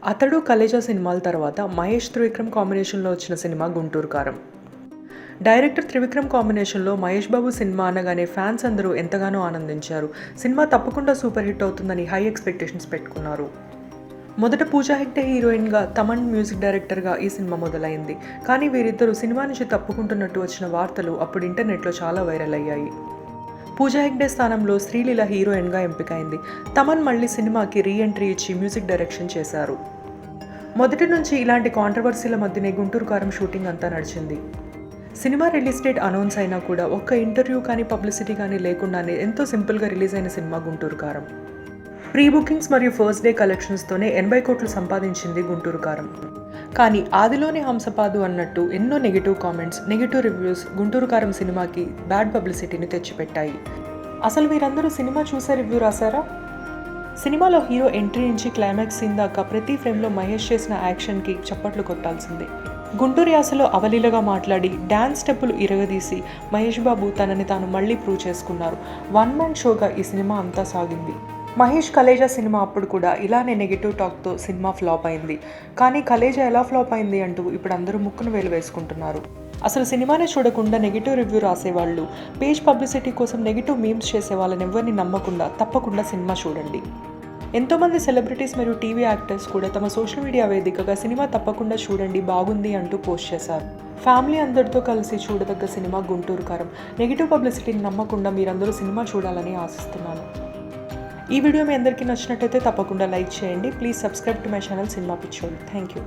అతడు కలేజా సినిమాల తర్వాత మహేష్ త్రివిక్రమ్ కాంబినేషన్లో వచ్చిన సినిమా గుంటూరు కారం. డైరెక్టర్ త్రివిక్రమ్ కాంబినేషన్లో మహేష్ బాబు సినిమా అనగానే ఫ్యాన్స్ అందరూ ఎంతగానో ఆనందించారు. సినిమా తప్పకుండా సూపర్ హిట్ అవుతుందని హై ఎక్స్పెక్టేషన్స్ పెట్టుకున్నారు. మొదట పూజా హెగ్డే హీరోయిన్గా, తమన్ మ్యూజిక్ డైరెక్టర్గా ఈ సినిమా మొదలైంది. కానీ వీరిద్దరూ సినిమా నుంచి తప్పుకుంటున్నట్టు వచ్చిన వార్తలు అప్పుడు ఇంటర్నెట్లో చాలా వైరల్ అయ్యాయి. పూజా హెగ్డే స్థానంలో శ్రీలీల హీరోయిన్గా ఎంపికైంది. తమన్ మళ్ళీ సినిమాకి రీ ఎంట్రీ ఇచ్చి మ్యూజిక్ డైరెక్షన్ చేశారు. మొదటి నుంచి ఇలాంటి కాంట్రవర్సీల మధ్యనే గుంటూరు కారం షూటింగ్ అంతా నడిచింది. సినిమా రిలీజ్ డేట్ అనౌన్స్ అయినా కూడా ఒక్క ఇంటర్వ్యూ కానీ పబ్లిసిటీ కానీ లేకుండానే ఎంతో సింపుల్గా రిలీజ్ అయిన సినిమా గుంటూరు కారం. ప్రీ బుకింగ్స్ మరియు ఫస్ట్ డే కలెక్షన్స్తోనే 80 కోట్లు సంపాదించింది గుంటూరు కారం. కానీ ఆదిలోనే హంసపాదు అన్నట్టు ఎన్నో negative comments, negative reviews Guntur కారం సినిమాకి బ్యాడ్ పబ్లిసిటీని తెచ్చిపెట్టాయి. అసలు మీరందరూ సినిమా చూసే రివ్యూ రాశారా? సినిమాలో హీరో ఎంట్రీ నుంచి క్లైమాక్స్ సీన్ దాకా ప్రతి ఫ్రేమ్లో మహేష్ చేసిన యాక్షన్కి చప్పట్లు కొట్టాల్సిందే. గుంటూరు యాసలో అవలీలగా మాట్లాడి డ్యాన్స్ స్టెప్పులు ఇరగదీసి మహేష్ బాబు తనని తాను మళ్ళీ ప్రూవ్ చేసుకున్నారు. వన్ మ్యాన్ షోగా ఈ సినిమా అంతా సాగింది. మహేష్ కలేజా సినిమా అప్పుడు కూడా ఇలానే నెగిటివ్ టాక్తో సినిమా ఫ్లాప్ అయింది. కానీ కలేజా ఎలా ఫ్లాప్ అయింది అంటూ ఇప్పుడు అందరూ ముక్కును వేలు వేసుకుంటున్నారు. అసలు సినిమానే చూడకుండా నెగిటివ్ రివ్యూ రాసేవాళ్ళు, పేజ్ పబ్లిసిటీ కోసం నెగిటివ్ మీమ్స్ చేసే వాళ్ళని ఎవరిని నమ్మకుండా తప్పకుండా సినిమా చూడండి. ఎంతోమంది సెలబ్రిటీస్ మరియు టీవీ యాక్టర్స్ కూడా తమ సోషల్ మీడియా వేదికగా సినిమా తప్పకుండా చూడండి, బాగుంది అంటూ పోస్ట్ చేశారు. ఫ్యామిలీ అందరితో కలిసి చూడదగ్గ సినిమా గుంటూరు కారం. నెగిటివ్ పబ్లిసిటీని నమ్మకుండా మీరందరూ సినిమా చూడాలని ఆశిస్తున్నాను. ఈ వీడియో మీ అందరికీ నచ్చినట్టయితే తప్పకుండా లైక్ చేయండి. Please subscribe to my channel cinema పిచ్చోళ్ళు. Thank you.